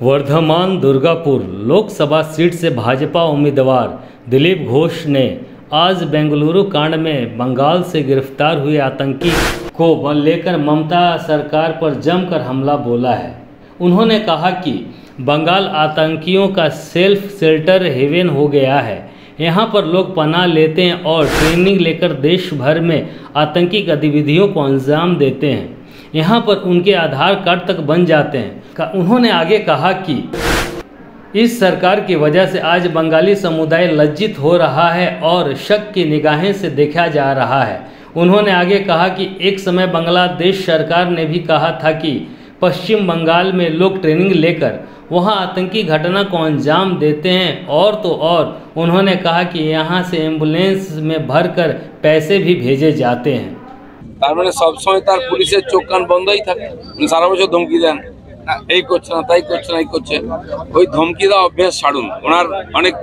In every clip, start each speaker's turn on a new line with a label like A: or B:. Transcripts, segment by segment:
A: Varthaman Durgapur Lok Sabha seat से भाजपा उम्मीदवार दिलीप घोष ने आज बेंगलुरु कांड में बंगाल से गिरफ्तार हुए आतंकी को लेकर ममता सरकार पर जमकर हमला बोला है। उन्होंने कहा कि बंगाल आतंकियों का सेल्फ शेल्टर हेवन हो गया है। यहाँ पर लोग पनाह लेते हैं और ट्रेनिंग लेकर देश भर में आतंकी गतिविधियों को अंजाम देते हैं। यहाँ पर उनके आधार कार्ड तक बन जाते हैं। उन्होंने आगे कहा कि इस सरकार की वजह से आज बंगाली समुदाय लज्जित हो रहा है और शक की निगाहें से देखा जा रहा है। उन्होंने आगे कहा कि एक समय बांग्लादेश सरकार ने भी कहा था कि पश्चिम बंगाल में लोग ट्रेनिंग लेकर वहां आतंकी घटना को अंजाम देते हैं। और तो और उन्होंने कहा कि यहां से एम्बुलेंस में भरकर पैसे भी भेजे जाते हैं।
B: তার মানে সব সময় তার পুলিশের চোখ কান বন্ধই থাকে, সারা বছর ধমকি দেন, এই করছে না তাই করছে না এই করছে। ওই ধমকি দেওয়া অভ্যাস ছাড়ুন। ওনার অনেক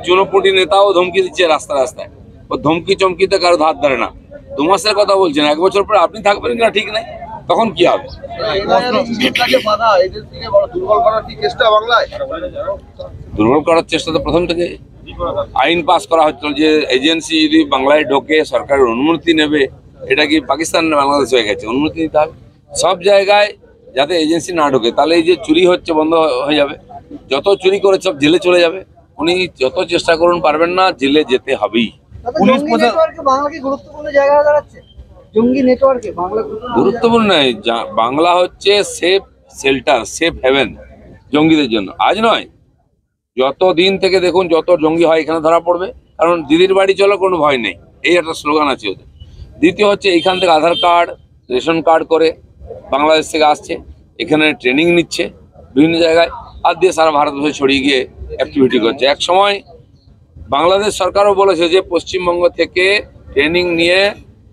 B: চুনোপুটি নেতাও ধমকি দিচ্ছে রাস্তা রাস্তায়। ও ধমকি চমকিতে কারো ধার ধারে না। 2 মাসের কথা বলছেন, 1 বছর পরে আপনি থাকবেন কিনা ঠিক নাই, তখন কি হবে? দুর্বল করার চেষ্টা তো প্রথম থেকে আইন পাস করা হচ্ছিল যে এজেন্সি যদি বাংলায় ঢোকে সরকারের অনুমতি নেবে। এটা কি পাকিস্তান না বাংলাদেশ হয়ে গেছে? অনুমতি নিতে হবে সব জায়গায়, যাতে এজেন্সি না ঢোকে। তাহলে এই যে চুরি হচ্ছে বন্ধ হয়ে যাবে। যত চুরি করে সব জেলে চলে যাবে। উনি যত চেষ্টা করুন পারবেন না, জেলে যেতে হবেই।
C: পুলিশ নেটওয়ার্কে বাংলা কি গুরুত্বপূর্ণ জায়গা দাঁড়াচ্ছে? জঙ্গি নেটওয়ার্কে বাংলা
B: গুরুত্বপূর্ণ নয়। বাংলা হচ্ছে সেফ শেল্টার, সেফ হেভেন জঙ্গিদের জন্য। আজ নয়, যত দিন থেকে দেখুন যত জঙ্গি হয় এখানে ধরা পড়বে। কারণ দিদির বাড়ি চলো কোনো ভয় নেই, এই একটা স্লোগান আছে ওদের। দ্বিতীয় হচ্ছে এইখান থেকে আধার কার্ড রেশন কার্ড করে বাংলাদেশ থেকে আসছে, এখানে ট্রেনিং নিচ্ছে বিভিন্ন জায়গায়, আর দিয়ে সারা ভারতবর্ষে ছড়িয়ে গিয়ে অ্যাক্টিভিটি করছে। এক সময় বাংলাদেশ সরকারও বলেছে যে পশ্চিমবঙ্গ থেকে ট্রেনিং নিয়ে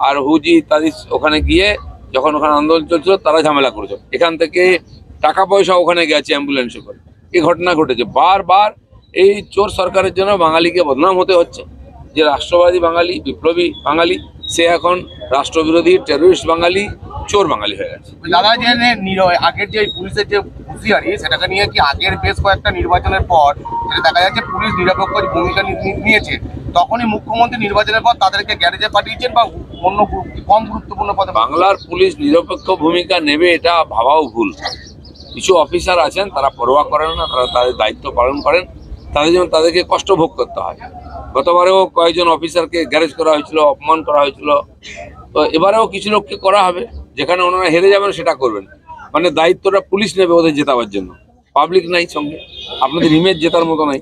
B: আর হুজি ইত্যাদি ওখানে গিয়ে যখন ওখানে আন্দোলন চলছিল তারা ঝামেলা করেছে। এখান থেকে টাকা পয়সা ওখানে গেছে অ্যাম্বুলেন্সে করে। এই ঘটনা ঘটেছে বারবার। এই চোর সরকারের জন্য বাঙালিকে বদনাম হতে হচ্ছে। যে রাষ্ট্রবাদী বাঙালি, বিপ্লবী বাঙালি, সে এখন রাষ্ট্রবিরোধী টেররিস্ট বাঙালি, চোর বাঙালি হয়ে গেছে।
D: দাদা যে আগের যে পুলিশের যে হুঁশিয়ারি, সেটাকে নিয়ে কি আগের বেশ কয়েকটা নির্বাচনের পর যেটা দেখা যাচ্ছে পুলিশ নিরপেক্ষ ভূমিকা নিয়েছে, তখনই মুখ্যমন্ত্রী নির্বাচনের পর তাদেরকে গ্যারেজে পাঠিয়েছেন বা অন্য কম গুরুত্বপূর্ণ পদে।
B: বাংলার পুলিশ নিরপেক্ষ ভূমিকা নেবে এটা ভাবাও ভুল। কিছু অফিসার আছেন তারা পরোয়া করেন না, তারা তাদের দায়িত্ব পালন করেন, তাদের জন্য তাদেরকে কষ্ট ভোগ করতে হয়। গতবারেও কয়েকজন অফিসারকে গ্যারেজ করা হয়েছিল, অপমান করা হয়েছিল। তো এবারেও কিছু লোককে করা হবে, যেখানে ওনারা হেরে যাবেন সেটা করবেন। মানে দায়িত্বটা পুলিশ নেবে ওদের জেতাবার জন্য, পাবলিক নাই সঙ্গে। আপনাদের ইমেজ জেতার মতো নাই,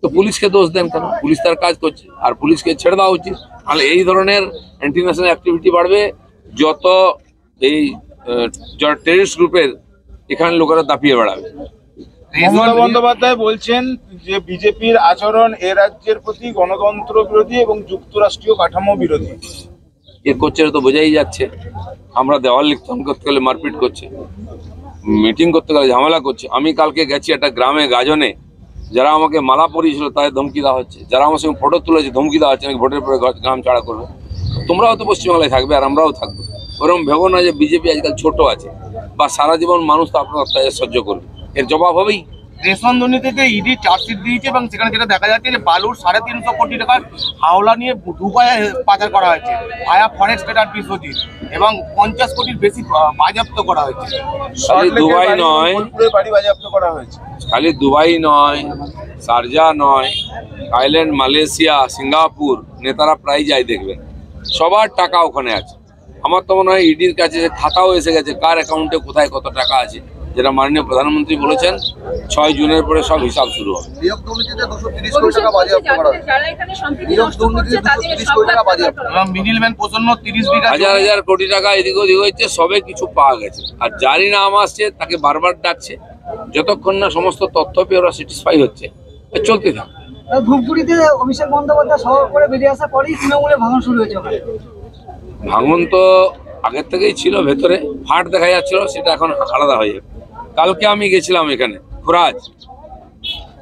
B: তো পুলিশকে দোষ দেন কেন? পুলিশ তার কাজ করছে, আর পুলিশকে ছেড়ে দেওয়া উচিত। তাহলে এই ধরনের ইন্টারন্যাশনাল অ্যাক্টিভিটি বাড়বে। যত এই টেররিস্ট গ্রুপের এখানে লোকেরা দাপিয়ে বেড়াবে।
E: মমতা বন্দ্যোপাধ্যায় বলছেন যে বিজেপির আচরণ এ রাজ্যের প্রতি গণতন্ত্র বিরোধী এবং যুক্তরাষ্ট্রীয় কাঠামো বিরোধী।
B: এ করছে তো বোঝাই যাচ্ছে। আমরা দেওয়াল লিখন করতে গেলে মারপিট করছে, মিটিং করতে গেলে ঝামেলা করছে। আমি কালকে গেছি একটা গ্রামে গাজনে, যারা আমাকে মালা পরিয়েছিল তাদের ধমকি দেওয়া হচ্ছে, যারা আমার সঙ্গে ফটো তুলেছে ধমকি দেওয়া হচ্ছে ভোটের পরে গ্রাম ছাড়া করবে। তোমরাও তো পশ্চিমবাংলায় থাকবে আর আমরাও থাকবো। ওরকম ভেবো না যে বিজেপি আজকাল ছোট আছে বা সারা জীবন মানুষ তো আপনার অত্যাচার সহ্য করবে। এর জবাব হবেই।
D: রেশন দুর্নীতিতে ইডি চার্জশিট দিয়েছে এবং সেখানে যেটা দেখা যাচ্ছে যে বালুর 350 কোটি টাকার হাওলা নিয়ে দুবাইয়ে পাচার করা হয়েছে ভায়া ফরেস্ট আর বিশ্বজিৎ, এবং 50 কোটির বেশি বাজেয়াপ্ত করা হয়েছে।
B: খালি দুবাই নয়,
E: বাড়ি বাজেয়াপ্ত করা হয়েছে।
B: খালি দুবাই নয়, শারজা নয়, থাইল্যান্ড, মালয়েশিয়া, সিঙ্গাপুর নেতারা প্রায় যায় দেখবেন, সবার টাকা ওখানে আছে। আমার তো মনে হয় ইডির কাছে খাতাও এসে গেছে কার অ্যাকাউন্টে কোথায় কত টাকা আছে, যেটা মাননীয় প্রধানমন্ত্রী বলেছেন 6 জুনের পরে সব হিসাব শুরু হবে। হাজার হাজার কোটি টাকা এদিক ওদিক হয়েছে, সবে কিছু পাওয়া গেছে। আর যারই নাম আসছে তাকে বারবার ডাকছে, যতক্ষণ না সমস্ত তথ্য পেয়ে ওরা স্যাটিসফাই হচ্ছে চলতে থাকে।
C: ধূপগুড়িতে অভিষেক বন্দ্যোপাধ্যায় শহর করে বেরিয়ে আসার পরেই তৃণমূলে ভাঙন শুরু হয়েছে।
B: ভাঙন তো আগের থেকেই ছিল, ভেতরে ফাট দেখা যাচ্ছিল, সেটা এখন আলাদা হয়ে যাবে। কালকে আমি গেছিলাম এখানে খুরাজ,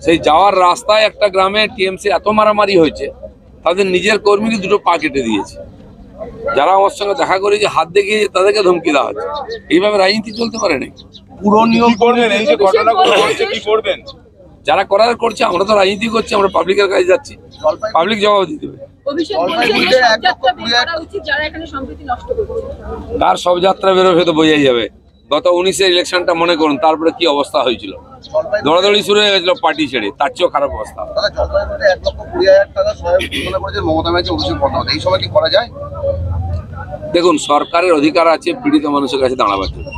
B: সেই যাওয়ার রাস্তায় একটা গ্রামে টিএমসি এত মারামারি হয়েছে, তাদের নিজের কর্মীরই 2 পা কেটে দিয়েছে। যারা আমার সঙ্গে দেখা করে যে হাত দেখিয়ে তাদেরকে ধমকি দেওয়া হচ্ছে। এইভাবে রাজনীতি চলতে পারে না।
D: পুরো নিয়োগ
E: কি করবেন? এই যে ঘটনাগুলো ঘটছে কি করবেন?
B: যারা করার করছে, আমরা তো রাজনীতি করছি, আমরা পাবলিকের কাছে যাচ্ছি, পাবলিক জবাব দিতে হবে।
F: অভিষেক বলছেন যে সব যাত্রা বের করা উচিত, যারা এখানে সম্প্রীতি নষ্ট করছে।
B: কার সব যাত্রা বেরোবে তো বোঝাই যাবে। গত 19-এর ইলেকশনটা মনে করুন, তারপরে কি অবস্থা হয়েছিল, দৌড়াদৌড়ি শুরু হয়ে গেছিল পার্টি ছেড়ে, তার চেয়েও খারাপ অবস্থা।
D: দাদা জলপাইগুড়িতে 1,20,000 টাকা সহায়ক ঘোষণা করেছেন মমতা ব্যানার্জি, অভিষেক বন্দ্যোপাধ্যায়, এই সময় কি করা যায়?
B: দেখুন, সরকারের অধিকার আছে পীড়িত মানুষের কাছে দাঁড়াবার জন্য,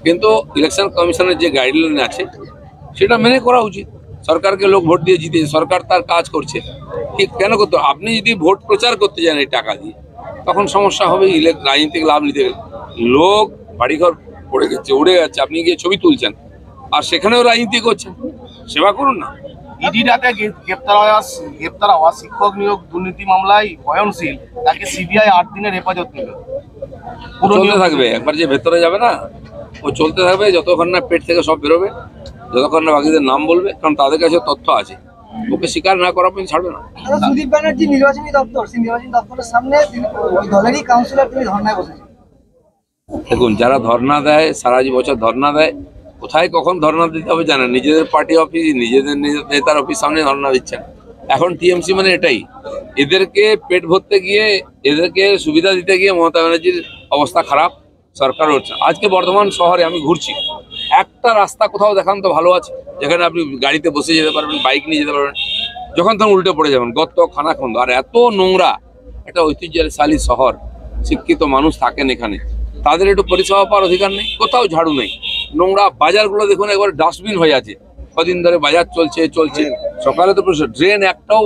B: কিন্তু ইলেকশন কমিশনের যে গাইডলাইন আছে সেটা মেনে করা উচিত। সরকারকে লোক ভোট দিয়ে জিতেছে, সরকার তার কাজ করছে, ঠিক কেন করতে? আপনি যদি ভোট প্রচার করতে যান এই টাকা দিয়ে, তখন সমস্যা হবে। রাজনীতিক লাভ নিতে গেলে লোক বাড়িঘর পড়ে গেছে, উড়ে গেছে, আপনি গিয়ে ছবি তুলছেন আর সেখানেও রাজনীতি করছেন, সেবা করুন না।
D: ইডির হাতে গ্রেপ্তার হওয়া শিক্ষক নিয়োগ দুর্নীতি মামলায় বয়নশীল, তাকে সিবিআই 8 দিনের হেফাজত নিল।
B: চলতে থাকবে, একবার যে ভেতরে যাবে না, ও চলতে থাকবে যতক্ষণ না পেট থেকে সব বেরোবে, যতক্ষণ না বাকিদের নাম বলবে, কারণ তাদের কাছে তথ্য আছে। ওকে স্বীকার না করা পর্যন্ত ছাড়বে না।
C: সুদীপ ব্যানার্জি নির্বাচনী দপ্তর, সেই নির্বাচনী দপ্তরের সামনে ওই দলেরই কাউন্সিলর তিনি ধর্নায় বসেছেন।
B: দেখুন, যারা ধর্না দেয়, সারা বছর ধর্না দেয়, কোথায় কখন ধর্না দিতে হবে জানেন? নিজেদের পার্টি অফিস, নিজেদের নেতার অফিস সামনে ধর্না দিচ্ছেন। এখন টিএমসি মানে এটাই, এদেরকে পেট ভরতে গিয়ে, এদেরকে সুবিধা দিতে গিয়ে মমতা ব্যানার্জির অবস্থা খারাপ, সরকার হচ্ছে। আজকে বর্ধমান শহরে আমি ঘুরছি, একটা রাস্তা কোথাও দেখান তো ভালো আছে যেখানে আপনি গাড়িতে বসে যেতে পারবেন, বাইক নিয়ে যেতে পারবেন, যখন তখন উল্টে পড়ে যাবেন, গর্ত খানাখন্দ, আর এত নোংরা। একটা ঐতিহ্যশালী শহর, শিক্ষিত মানুষ থাকেন এখানে, তাদের একটু পরিষেবা পাওয়ার অধিকার নেই, কোথাও ঝাড়ু নেই, নোংরা। বাজারগুলো দেখুন একবার ডাস্টবিন হয়ে আছে, কদিন ধরে বাজার চলছে, সকালে তো ড্রেন একটাও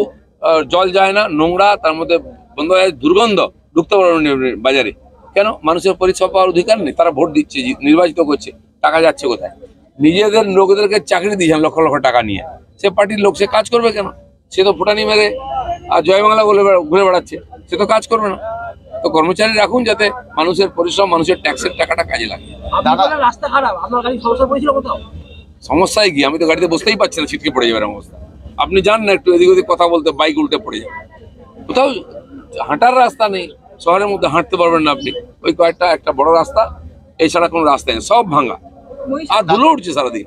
B: জল যায় না, নোংরা, তার মধ্যে বন্ধ হয়ে যায়, দুর্গন্ধ, ঢুকতে পারবেন বাজারে। কেন? মানুষের পরিষেবা পাওয়ার অধিকার নেই। তারা ভোট দিচ্ছে, নির্বাচিত করছে, টাকা যাচ্ছে কোথায়? নিজেদের লোকদেরকে চাকরি দিয়েছেন লক্ষ লক্ষ টাকা নিয়ে, সে পার্টির লোক, সে কাজ করবে কেন? সে তো ফুটানি মেরে আর জয় বাংলা বলে ঘুরে বেড়াচ্ছে, সে তো কাজ করবে না। তো কর্মচারী রাখুন, যাতে মানুষের পরিশ্রম, মানুষের ট্যাক্সের টাকাটা কাজে লাগে।
C: রাস্তা খারাপ, আপনার গাড়ি সমস্যা পড়েছিল কোথাও?
B: সমস্যায় কি? আমি তো গাড়িতে বসতেই পারছি না, ছিটকে পড়ে যাবে অবস্থা। আপনি যান না একটু এদিক ওদিক কথা বলতে, বাইক উল্টে পড়ে যাবে। কোথাও হাঁটার রাস্তা নেই, শহরের মধ্যে হাঁটতে পারবেন না আপনি, ওই কয়েকটা একটা বড় রাস্তা, এছাড়া কোনো রাস্তা নেই, সব ভাঙা, আর ধুলো উঠছে সারাদিন।